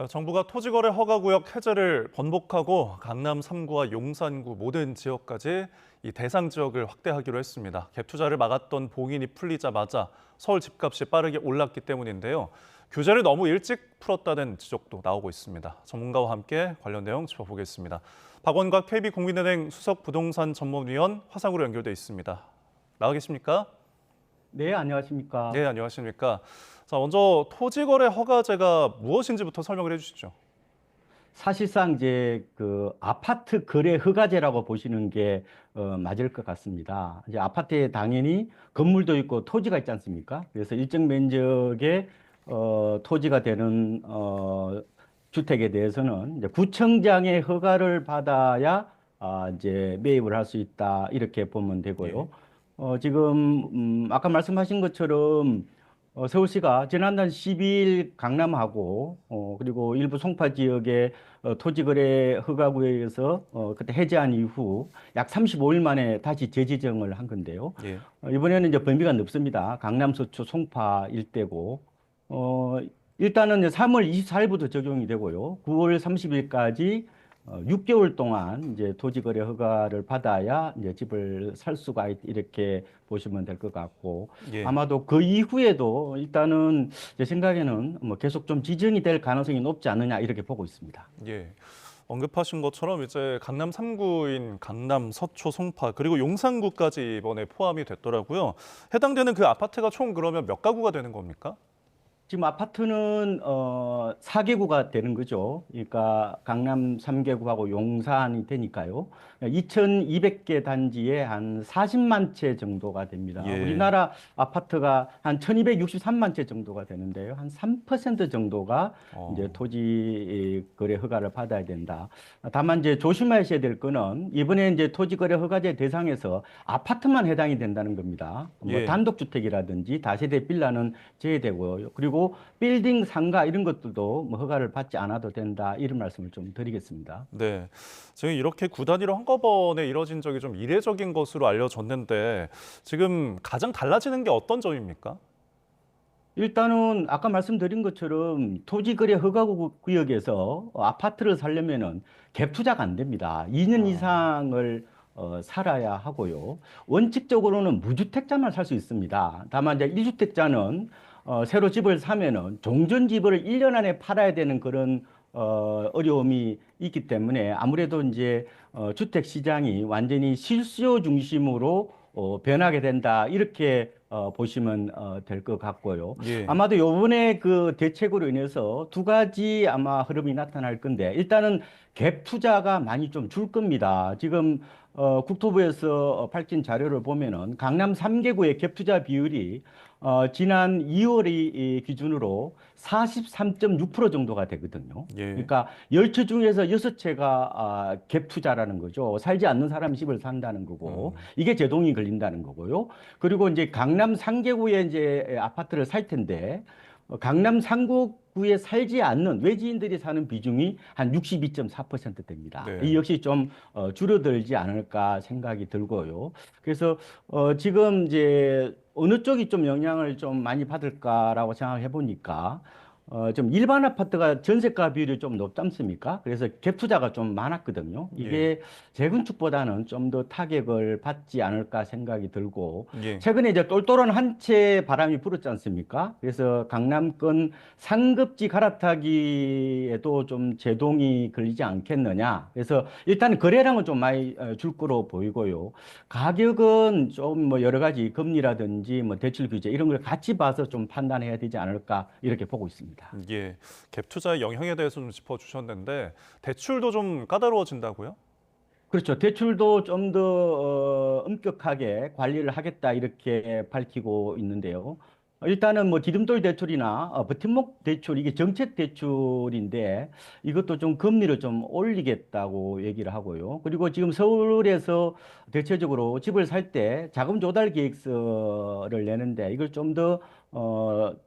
정부가 토지거래 허가구역 해제를 번복하고 강남 3구와 용산구 모든 지역까지 이 대상 지역을 확대하기로 했습니다. 갭 투자를 막았던 봉인이 풀리자마자 서울 집값이 빠르게 올랐기 때문인데요. 규제를 너무 일찍 풀었다는 지적도 나오고 있습니다. 전문가와 함께 관련 내용 짚어보겠습니다. 박원각 KB국민은행 수석부동산 전문위원 화상으로 연결돼 있습니다. 나와 계십니까? 네, 안녕하십니까. 네, 안녕하십니까? 자, 먼저 토지거래 허가제가 무엇인지부터 설명을 해주시죠. 사실상 이제 그 아파트 거래 허가제라고 보시는 게 맞을 것 같습니다. 이제 아파트에 당연히 건물도 있고 토지가 있지 않습니까? 그래서 일정 면적의 토지가 되는 주택에 대해서는 이제 구청장의 허가를 받아야 이제 매입을 할 수 있다 이렇게 보면 되고요. 예. 지금 아까 말씀하신 것처럼 서울시가 지난달 12일 강남하고 그리고 일부 송파 지역의 토지거래 허가구역에서 그때 해제한 이후 약 35일 만에 다시 재지정을 한 건데요. 예. 이번에는 이제 범위가 넓습니다. 강남, 서초, 송파 일대고 어, 일단은 이제 3월 24일부터 적용이 되고요. 9월 30일까지 6개월 동안 이제 토지거래 허가를 받아야 이제 집을 살 수가 이렇게 보시면 될 것 같고 예. 아마도 그 이후에도 일단은 제 생각에는 뭐 계속 좀 지정이 될 가능성이 높지 않느냐 이렇게 보고 있습니다. 예. 언급하신 것처럼 이제 강남 3구인 강남, 서초, 송파 그리고 용산구까지 이번에 포함이 됐더라고요. 해당되는 그 아파트가 총 그러면 몇 가구가 되는 겁니까? 지금 아파트는 4개구가 되는 거죠. 그러니까 강남 3개구하고 용산이 되니까요. 2,200개 단지에 한 40만 채 정도가 됩니다. 예. 우리나라 아파트가 한 1,263만 채 정도가 되는데요. 한 3% 정도가 이제 어. 토지 거래 허가를 받아야 된다. 다만 이제 조심하셔야 될 거는 이번에 이제 토지 거래 허가제 대상에서 아파트만 해당이 된다는 겁니다. 뭐 예. 단독주택이라든지 다세대 빌라는 제외되고요. 그리고 빌딩 상가 이런 것들도 뭐 허가를 받지 않아도 된다 이런 말씀을 좀 드리겠습니다. 네. 지금 이렇게 구 단위로 한꺼번에 이뤄진 적이 좀 이례적인 것으로 알려졌는데 지금 가장 달라지는 게 어떤 점입니까? 일단은 아까 말씀드린 것처럼 토지거래 허가구역에서 아파트를 살려면은 갭 투자가 안 됩니다. 2년 아. 이상을 살아야 하고요. 원칙적으로는 무주택자만 살 수 있습니다. 다만 이제 1주택자는 새로 집을 사면은 종전집을 1년 안에 팔아야 되는 그런 어려움이 있기 때문에 아무래도 이제 주택 시장이 완전히 실수요 중심으로 변하게 된다 이렇게 보시면 될 것 같고요. 예. 아마도 요번에 그 대책으로 인해서 두 가지 아마 흐름이 나타날 건데 일단은 갭 투자가 많이 좀 줄 겁니다. 지금 국토부에서 밝힌 자료를 보면은 강남 3개구의 갭 투자 비율이 지난 2월이 기준으로 43.6% 정도가 되거든요. 예. 그러니까 10채 중에서 6채가 갭 투자라는 거죠. 살지 않는 사람이 집을 산다는 거고, 음. 이게 제동이 걸린다는 거고요. 그리고 이제 강남 상계구에 이제 아파트를 살 텐데, 강남 상구구에 살지 않는 외지인들이 사는 비중이 한 62.4% 됩니다. 이 네. 역시 좀 줄어들지 않을까 생각이 들고요. 그래서 지금 이제 어느 쪽이 좀 영향을 좀 많이 받을까라고 생각해 보니까 좀 일반 아파트가 전세가 비율이 좀 높지 않습니까? 그래서 갭 투자가 좀 많았거든요. 예. 이게 재건축보다는 좀 더 타격을 받지 않을까 생각이 들고 예. 최근에 이제 똘똘한 한 채 바람이 불었지 않습니까? 그래서 강남권 상급지 갈아타기에도 좀 제동이 걸리지 않겠느냐. 그래서 일단 거래량은 좀 많이 줄 거로 보이고요. 가격은 좀 뭐 여러 가지 금리라든지 뭐 대출 규제 이런 걸 같이 봐서 좀 판단해야 되지 않을까 이렇게 보고 있습니다. 이렇게 밝히고 있는데요. 일단은 뭐 디딤돌 대출이나 버팀목 대출 이게 정책 대출인데 이것도 좀 금리를 좀 올리겠다고 얘기를 하고요. 그리고 지금 서울에서 대체적으로 집을 살 때 자금 조달 계획서를 내는데 이걸 좀 더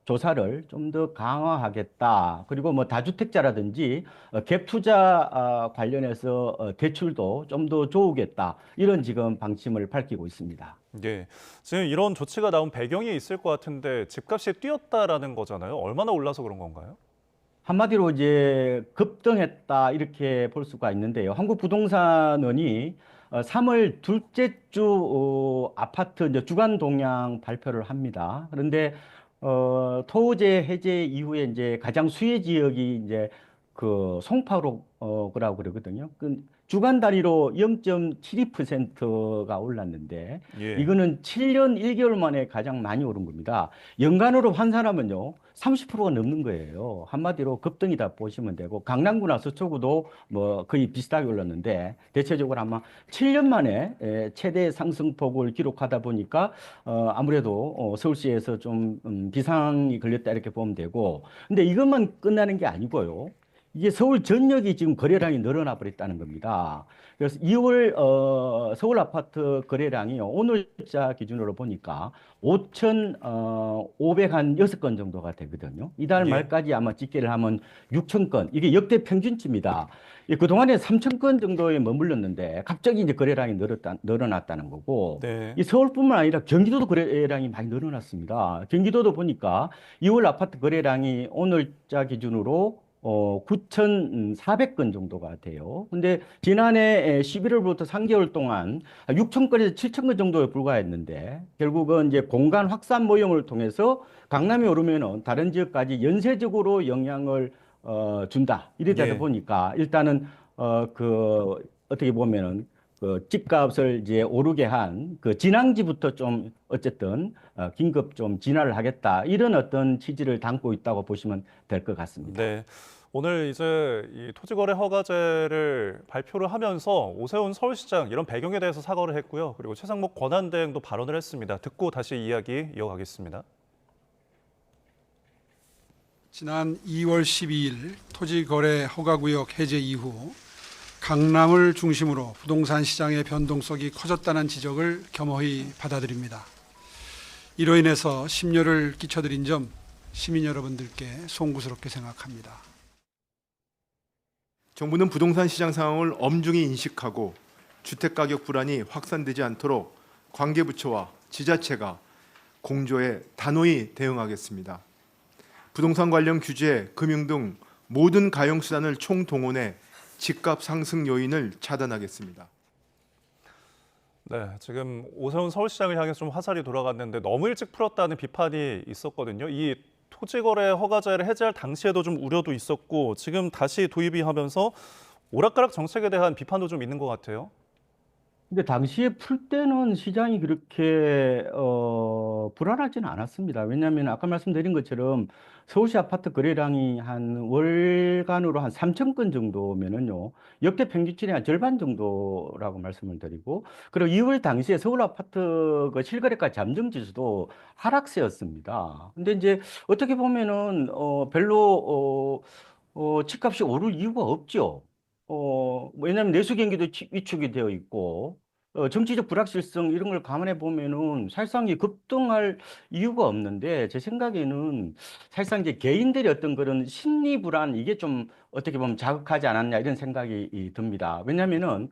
조사를 좀 더 강화하겠다. 그리고 뭐 다주택자라든지 갭 투자 관련해서 대출도 좀 더 좋으겠다. 이런 지금 방침을 밝히고 있습니다. 예. 지금 이런 조치가 나온 배경이 있을 것 같은데 집값이 뛰었다라는 거잖아요. 얼마나 올라서 그런 건가요? 한마디로 이제 급등했다 이렇게 볼 수가 있는데요. 한국부동산원이 3월 둘째 주 아파트 이제 주간 동향 발표를 합니다. 그런데 토제 해제 이후에 이제 가장 수혜 지역이 이제 그 송파구라고 그러거든요. 그 주간 단위로 0.72%가 올랐는데 예. 이거는 7년 1개월 만에 가장 많이 오른 겁니다. 연간으로 환산하면요. 30%가 넘는 거예요. 한마디로 급등이다 보시면 되고 강남구나 서초구도 뭐 거의 비슷하게 올랐는데 대체적으로 아마 7년 만에 최대 상승폭을 기록하다 보니까 아무래도 서울시에서 좀 비상이 걸렸다 이렇게 보면 되고 근데 이것만 끝나는 게 아니고요. 이게 서울 전역이 지금 거래량이 늘어나 버렸다는 겁니다. 그래서 2월 서울 아파트 거래량이요. 오늘자 기준으로 보니까 5,506건 정도가 되거든요. 이달 예. 말까지 아마 집계를 하면 6,000건. 이게 역대 평균치입니다. 그동안에 3,000건 정도에 머물렀는데 갑자기 이제 거래량이 늘어났다는 거고 네. 이 서울뿐만 아니라 경기도도 거래량이 많이 늘어났습니다. 경기도도 보니까 2월 아파트 거래량이 오늘자 기준으로 9,400건 정도가 돼요. 근데 지난해 11월부터 3개월 동안 6,000건에서 7,000건 정도에 불과했는데 결국은 이제 공간 확산 모형을 통해서 강남이 오르면은 다른 지역까지 연쇄적으로 영향을 준다. 이러다 예. 보니까 일단은 어떻게 보면은 그 집값을 이제 오르게 한 그 진앙지부터 좀 어쨌든 긴급 좀 진화를 하겠다. 이런 어떤 취지를 담고 있다고 보시면 될 것 같습니다. 네. 오늘 이제 이 토지거래 허가제를 발표를 하면서 오세훈 서울시장 이런 배경에 대해서 사과를 했고요. 그리고 최상목 권한대행도 발언을 했습니다. 듣고 다시 이야기 이어가겠습니다. 지난 2월 12일 토지거래 허가구역 해제 이후 강남을 중심으로 부동산 시장의 변동성이 커졌다는 지적을 겸허히 받아들입니다. 이로 인해서 심려를 끼쳐드린 점 시민 여러분들께 송구스럽게 생각합니다. 정부는 부동산 시장 상황을 엄중히 인식하고 주택가격 불안이 확산되지 않도록 관계부처와 지자체가 공조에 단호히 대응하겠습니다. 부동산 관련 규제, 금융 등 모든 가용수단을 총동원해 집값 상승 요인을 차단하겠습니다. 네, 지금 오세훈 서울시장을 향해서 좀 화살이 돌아갔는데 너무 일찍 풀었다는 비판이 있었거든요. 이 토지거래 허가제를 해제할 당시에도 좀 우려도 있었고 지금 다시 도입이 하면서 오락가락 정책에 대한 비판도 좀 있는 것 같아요. 근데 당시에 풀 때는 시장이 그렇게 불안하지는 않았습니다. 왜냐하면 아까 말씀드린 것처럼 서울시 아파트 거래량이 한 월간으로 한 3천 건 정도면은요 역대 평균치의 한 절반 정도라고 말씀을 드리고 그리고 2월 당시에 서울 아파트 그 실거래가 잠정 지수도 하락세였습니다. 근데 이제 어떻게 보면은 별로 집값이 오를 이유가 없죠. 왜냐하면 내수 경기도 위축이 되어 있고, 정치적 불확실성 이런 걸 감안해 보면은 사실상 이 급등할 이유가 없는데 제 생각에는 사실상 이제 개인들의 어떤 그런 심리 불안 이게 좀 어떻게 보면 자극하지 않았냐 이런 생각이 듭니다. 왜냐하면은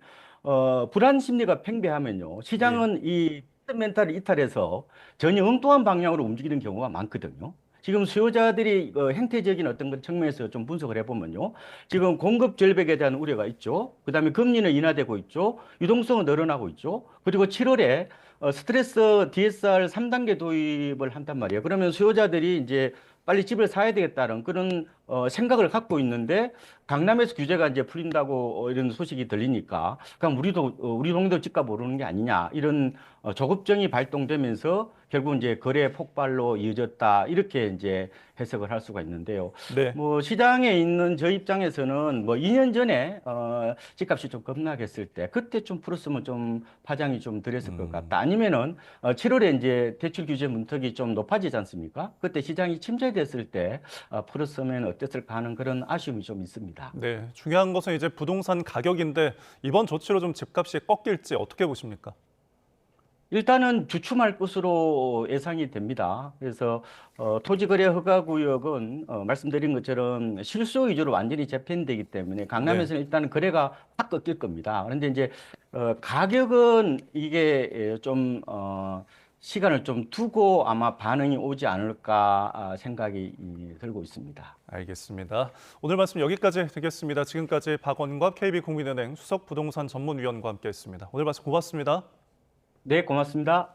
불안 심리가 팽배하면요 예. 시장은 이 멘탈을 이탈해서 전혀 엉뚱한 방향으로 움직이는 경우가 많거든요. 지금 수요자들이 행태적인 어떤 그 측면에서 좀 분석을 해보면요. 지금 공급 절벽에 대한 우려가 있죠. 그다음에 금리는 인하되고 있죠. 유동성은 늘어나고 있죠. 그리고 7월에 스트레스 DSR 3단계 도입을 한단 말이에요. 그러면 수요자들이 이제 빨리 집을 사야 되겠다는 그런 생각을 갖고 있는데 강남에서 규제가 이제 풀린다고 이런 소식이 들리니까 그럼 우리 동네도 집값 오르는 게 아니냐 이런 조급증이 발동되면서 결국 이제 거래 폭발로 이어졌다 이렇게 이제 해석을 할 수가 있는데요. 네. 뭐 시장에 있는 저 입장에서는 뭐 2년 전에 집값이 좀 급락했을 때 그때 좀 풀었으면 좀 파장이 좀 덜했을 것 같다. 아니면은 7월에 이제 대출 규제 문턱이 좀 높아지지 않습니까? 그때 시장이 침체됐을 때 풀었으면 어땠을까 하는 그런 아쉬움이 좀 있습니다. 네, 중요한 것은 이제 부동산 가격인데 이번 조치로 좀 집값이 꺾일지 어떻게 보십니까? 일단은 주춤할 것으로 예상이 됩니다. 그래서 토지거래 허가구역은 말씀드린 것처럼 실수 위주로 완전히 재편되기 때문에 네. 강남에서는 일단은 거래가 확 꺾일 겁니다. 그런데 이제 가격은 이게 좀 시간을 좀 두고 아마 반응이 오지 않을까 생각이 들고 있습니다. 알겠습니다. 오늘 말씀 여기까지 듣겠습니다. 지금까지 박원갑 KB국민은행 수석부동산 전문위원과 함께했습니다. 오늘 말씀 고맙습니다. 네, 고맙습니다.